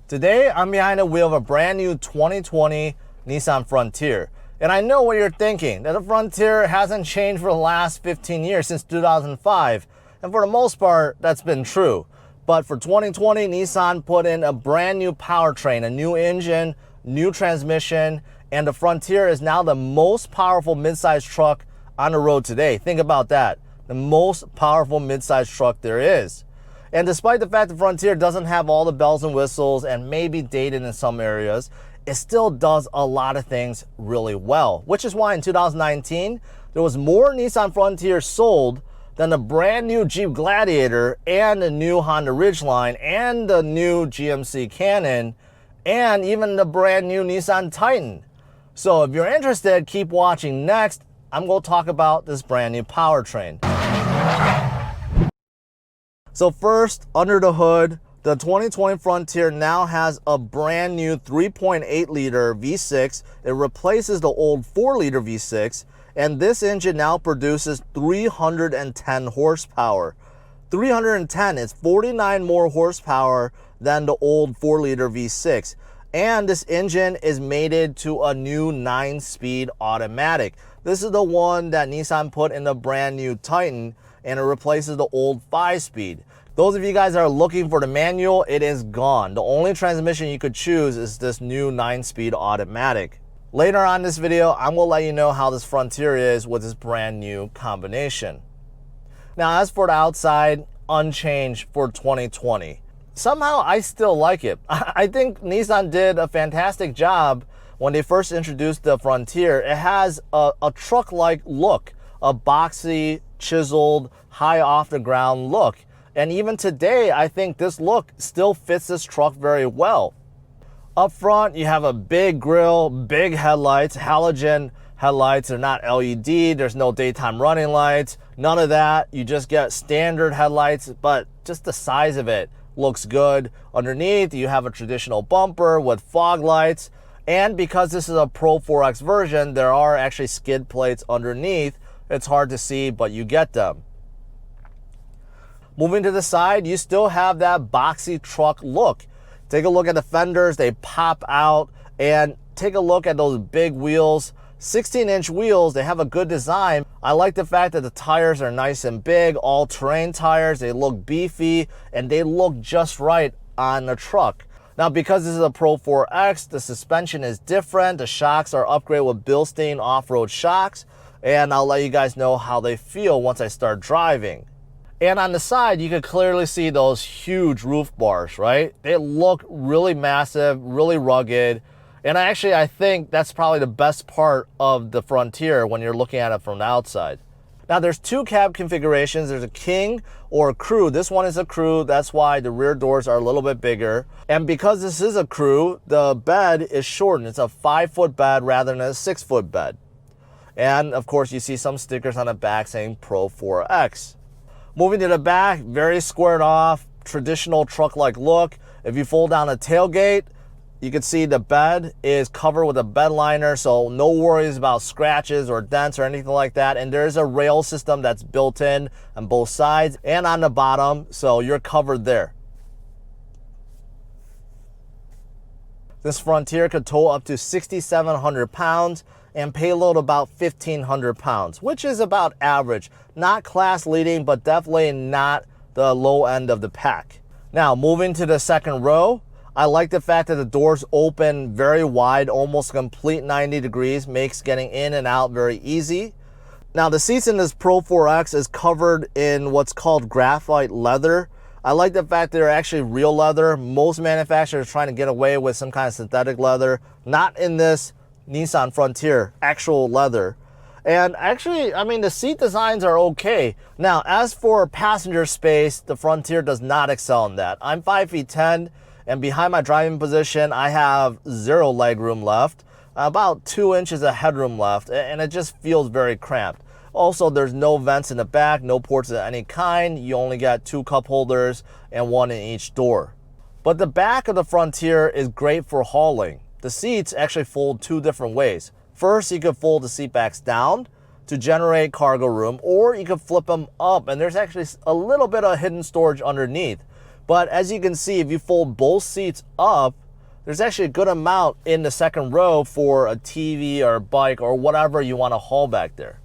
Today, I'm behind the wheel of a brand new 2020 Nissan Frontier. And I know what you're thinking, that the Frontier hasn't changed for the last 15 years since 2005. And for the most part, that's been true. But for 2020, Nissan put in a brand new powertrain, a new engine, new transmission, and the Frontier is now the most powerful midsize truck on the road today. Think about that. The most powerful midsize truck there is. And despite the fact the Frontier doesn't have all the bells and whistles and may be dated in some areas, it still does a lot of things really well. Which is why in 2019, there was more Nissan Frontier sold than the brand new Jeep Gladiator and the new Honda Ridgeline and the new GMC Cannon and even the brand new Nissan Titan. So if you're interested, keep watching. Next, I'm going to talk about this brand new powertrain. So first, under the hood, the 2020 Frontier now has a brand new 3.8 liter V6. It replaces the old 4 liter V6, and this engine now produces 310 horsepower. 310 is 49 more horsepower than the old 4 liter V6. And this engine is mated to a new 9-speed automatic. This is the one that Nissan put in the brand new Titan, and it replaces the old 5-speed. Those of you guys that are looking for the manual, it is gone. The only transmission you could choose is this new 9-speed automatic. Later on in this video, I'm going to let you know how this Frontier is with this brand new combination. Now, as for the outside, unchanged for 2020. Somehow, I still like it. I think Nissan did a fantastic job when they first introduced the Frontier. It has a truck-like look, a boxy, chiseled, high off the ground look. And even today, I think this look still fits this truck very well. Up front, you have a big grille, big headlights, halogen headlights. They're not LED, there's no daytime running lights, none of that. You just get standard headlights, but just the size of it looks good. Underneath, you have a traditional bumper with fog lights. And because this is a Pro 4X version, there are actually skid plates underneath. It's hard to see, but you get them. Moving to the side, you still have that boxy truck look. Take a look at the fenders, they pop out, and take a look at those big wheels. 16-inch wheels, they have a good design. I like the fact that the tires are nice and big, all-terrain tires. They look beefy, and they look just right on the truck. Now, because this is a Pro 4X, the suspension is different. The shocks are upgraded with Bilstein off-road shocks, and I'll let you guys know how they feel once I start driving. And on the side, you can clearly see those huge roof bars, right? They look really massive, really rugged. And I think that's probably the best part of the Frontier when you're looking at it from the outside. Now, there's two cab configurations. There's a King or a Crew. This one is a Crew. That's why the rear doors are a little bit bigger. And because this is a Crew, the bed is shortened. It's a 5-foot bed rather than a 6-foot bed. And of course, you see some stickers on the back saying Pro 4X. Moving to the back, very squared off, traditional truck-like look. If you fold down the tailgate, you can see the bed is covered with a bed liner, so no worries about scratches or dents or anything like that. And there's a rail system that's built in on both sides and on the bottom, so you're covered there. This Frontier could tow up to 6,700 pounds and payload about 1,500 pounds, which is about average. Not class leading, but definitely not the low end of the pack. Now, moving to the second row, I like the fact that the doors open very wide, almost complete 90 degrees, makes getting in and out very easy. Now, the seats in this Pro 4X is covered in what's called graphite leather. I like the fact they're actually real leather. Most manufacturers are trying to get away with some kind of synthetic leather. Not in this Nissan Frontier, actual leather. And actually, the seat designs are okay. Now, as for passenger space, the Frontier does not excel in that. I'm 5'10", and behind my driving position, I have 0 legroom left, about 2 inches of headroom left, and it just feels very cramped. Also, there's no vents in the back, no ports of any kind. You only got 2 cup holders and 1 in each door. But the back of the Frontier is great for hauling. The seats actually fold 2 different ways. First, you could fold the seat backs down to generate cargo room, or you could flip them up, and there's actually a little bit of hidden storage underneath. But as you can see, if you fold both seats up, there's actually a good amount in the second row for a TV or a bike or whatever you want to haul back there.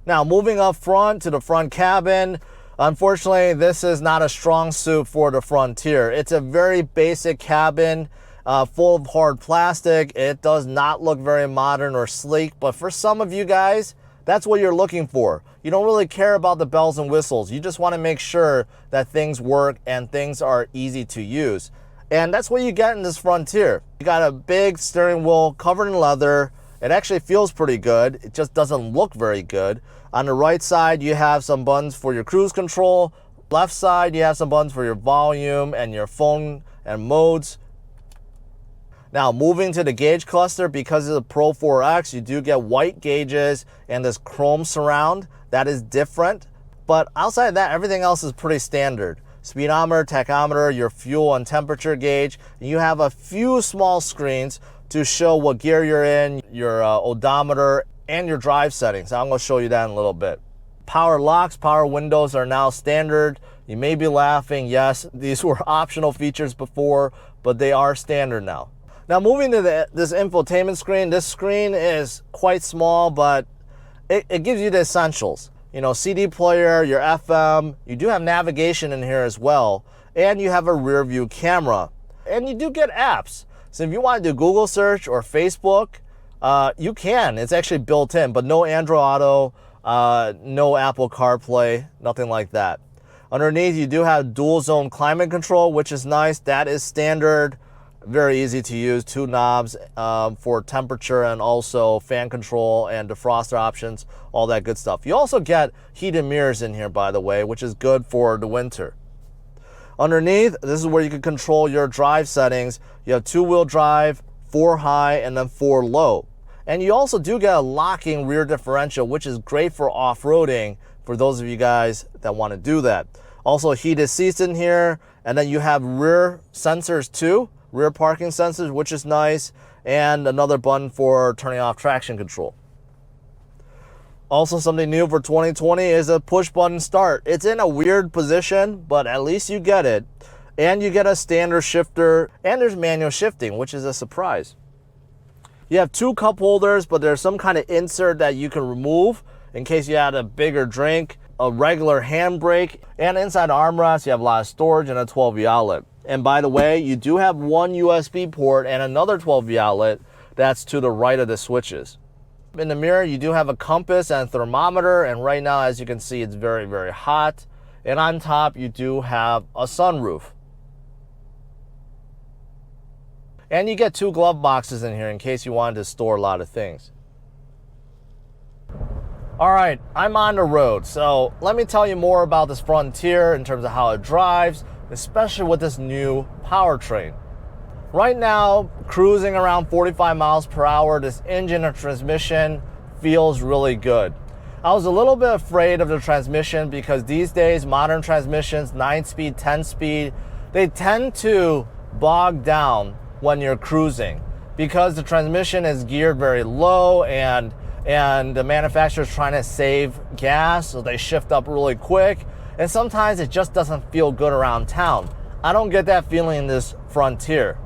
Now, moving up front to the front cabin, unfortunately, this is not a strong suit for the Frontier. It's a very basic cabin, full of hard plastic. It does not look very modern or sleek, but for some of you guys, that's what you're looking for. You don't really care about the bells and whistles. You just want to make sure that things work and things are easy to use. And that's what you get in this Frontier. You got a big steering wheel covered in leather. It actually feels pretty good. It just doesn't look very good. On the right side, you have some buttons for your cruise control. Left side, you have some buttons for your volume and your phone and modes. Now, moving to the gauge cluster, because of the Pro 4X, you do get white gauges and this chrome surround. That is different. But outside of that, everything else is pretty standard. Speedometer, tachometer, your fuel and temperature gauge. You have a few small screens to show what gear you're in, your odometer, and your drive settings. I'm going to show you that in a little bit. Power locks, power windows are now standard. You may be laughing. Yes, these were optional features before, but they are standard now. Now, moving to this infotainment screen, this screen is quite small, but it gives you the essentials. You know, CD player, your FM, you do have navigation in here as well, and you have a rear view camera. And you do get apps. So if you want to do Google search or Facebook, you can. It's actually built in, but no Android Auto, no Apple CarPlay, nothing like that. Underneath, you do have dual zone climate control, which is nice. That is standard, very easy to use. 2 knobs for temperature and also fan control and defroster options, all that good stuff. You also get heated mirrors in here, by the way, which is good for the winter. Underneath, this is where you can control your drive settings. You have 2-wheel drive, 4 high, and then 4 low. And you also do get a locking rear differential, which is great for off-roading for those of you guys that want to do that. Also heated seats in here, and then you have rear sensors too, rear parking sensors, which is nice, and another button for turning off traction control. Also, something new for 2020 is a push button start. It's in a weird position, but at least you get it. And you get a standard shifter, and there's manual shifting, which is a surprise. You have 2 cup holders, but there's some kind of insert that you can remove in case you had a bigger drink, a regular handbrake, and inside the armrest, you have a lot of storage and a 12V outlet. And by the way, you do have 1 USB port and another 12V outlet that's to the right of the switches. In the mirror, you do have a compass and a thermometer, and right now, as you can see, it's very, very hot. And on top, you do have a sunroof. And you get 2 glove boxes in here in case you wanted to store a lot of things. All right, I'm on the road, so let me tell you more about this Frontier in terms of how it drives, especially with this new powertrain. Right now, cruising around 45 miles per hour, this engine and transmission feels really good. I was a little bit afraid of the transmission because these days, modern transmissions, 9-speed, 10-speed, they tend to bog down when you're cruising because the transmission is geared very low and the manufacturer's trying to save gas, so they shift up really quick. And sometimes it just doesn't feel good around town. I don't get that feeling in this Frontier.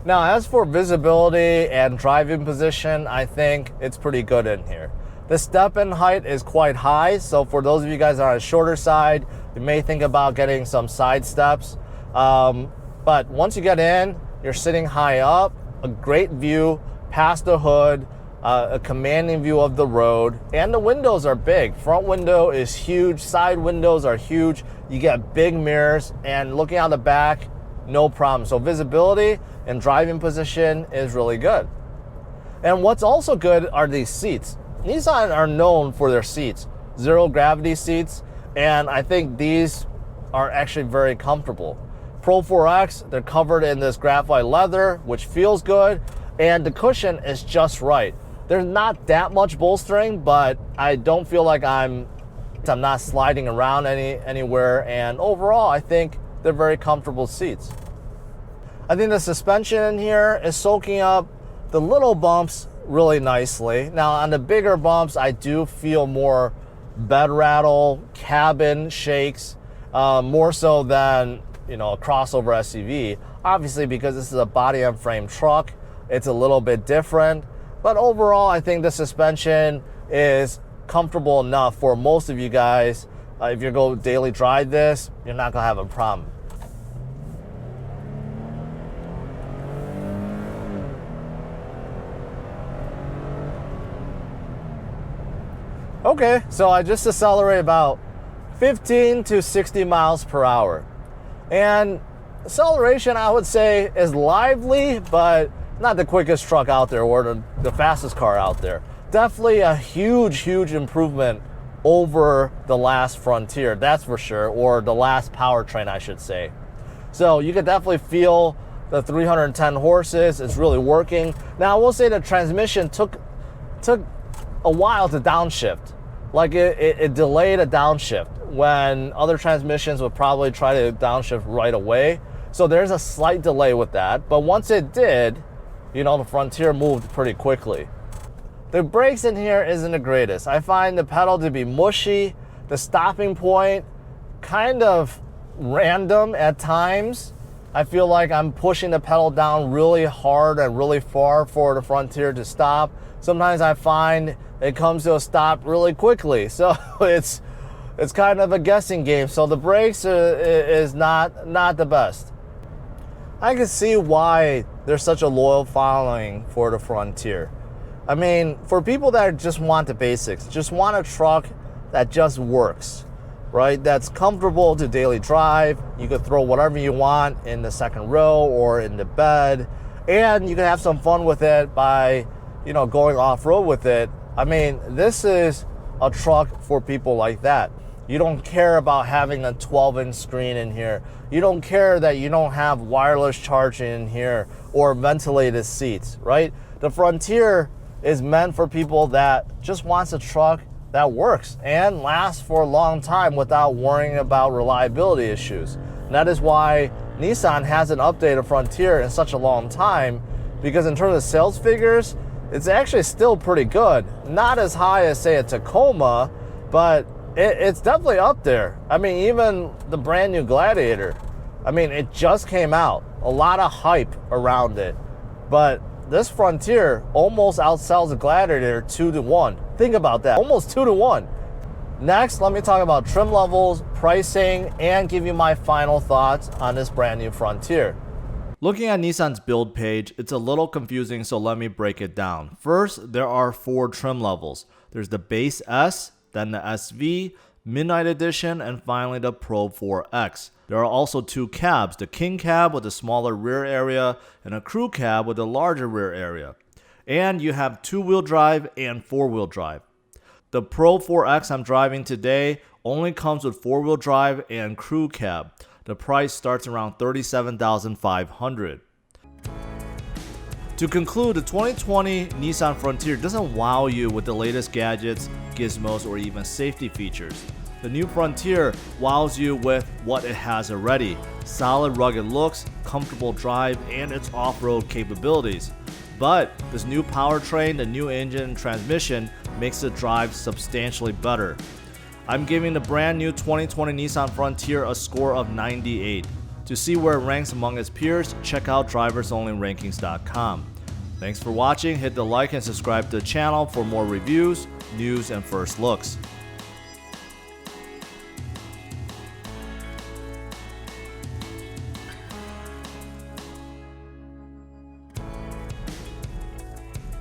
Now, as for visibility and driving position, I think it's pretty good in here. The step-in height is quite high, so for those of you guys that are on the shorter side, you may think about getting some side steps. But once you get in, you're sitting high up, a great view past the hood, a commanding view of the road, and the windows are big. Front window is huge, side windows are huge. You get big mirrors, and looking out the back, no problem. So visibility and driving position is really good. And what's also good are these seats. Nissan are known for their seats, zero gravity seats, and I think these are actually very comfortable. Pro 4X, they're covered in this graphite leather, which feels good, and the cushion is just right. There's not that much bolstering, but I don't feel like I'm not sliding around anywhere, and overall, I think they're very comfortable seats. I think the suspension in here is soaking up the little bumps really nicely. Now, on the bigger bumps, I do feel more bed rattle, cabin shakes, more so than a crossover SUV. Obviously, because this is a body and frame truck, it's a little bit different. But overall, I think the suspension is comfortable enough for most of you guys. If you go daily drive this, you're not gonna have a problem. Okay, so I just accelerate about 15 to 60 miles per hour. And acceleration, I would say, is lively, but not the quickest truck out there or the fastest car out there. Definitely a huge improvement over the last Frontier, that's for sure, or the last powertrain, I should say. So you can definitely feel the 310 horses. It's really working. Now, I will say the transmission took a while to downshift. Like it delayed a downshift when other transmissions would probably try to downshift right away. So there's a slight delay with that. But once it did, the Frontier moved pretty quickly. The brakes in here isn't the greatest. I find the pedal to be mushy. The stopping point kind of random at times. I feel like I'm pushing the pedal down really hard and really far for the Frontier to stop. Sometimes I find it comes to a stop really quickly. So it's kind of a guessing game. So the brakes is not the best. I can see why there's such a loyal following for the Frontier. I mean, for people that just want the basics, just want a truck that just works, right? That's comfortable to daily drive. You could throw whatever you want in the second row or in the bed, and you can have some fun with it by, going off-road with it. I mean, this is a truck for people like that. You don't care about having a 12-inch screen in here. You don't care that you don't have wireless charging in here or ventilated seats, right? The Frontier is meant for people that just wants a truck that works and lasts for a long time without worrying about reliability issues. And that is why Nissan hasn't updated Frontier in such a long time, because in terms of sales figures, it's actually still pretty good. Not as high as, say, a Tacoma, but it's definitely up there. I mean, even the brand new Gladiator, I mean, it just came out. A lot of hype around it. But this Frontier almost outsells the Gladiator 2-1. Think about that, almost 2-1. Next, let me talk about trim levels, pricing, and give you my final thoughts on this brand new Frontier. Looking at Nissan's build page, it's a little confusing, so let me break it down. First, there are 4 trim levels. There's the base S, then the SV, Midnight Edition, and finally the Pro 4X. There are also 2 cabs, the King cab with a smaller rear area and a Crew cab with a larger rear area. And you have 2-wheel drive and 4-wheel drive. The Pro 4X I'm driving today only comes with 4-wheel drive and Crew cab. The price starts around $37,500. To conclude, the 2020 Nissan Frontier doesn't wow you with the latest gadgets, gizmos, or even safety features. The new Frontier wows you with what it has already: solid rugged looks, comfortable drive, and its off-road capabilities. But this new powertrain, the new engine and transmission makes the drive substantially better. I'm giving the brand new 2020 Nissan Frontier a score of 98. To see where it ranks among its peers, check out driversonlyrankings.com. Thanks for watching, hit the like and subscribe to the channel for more reviews, news, and first looks.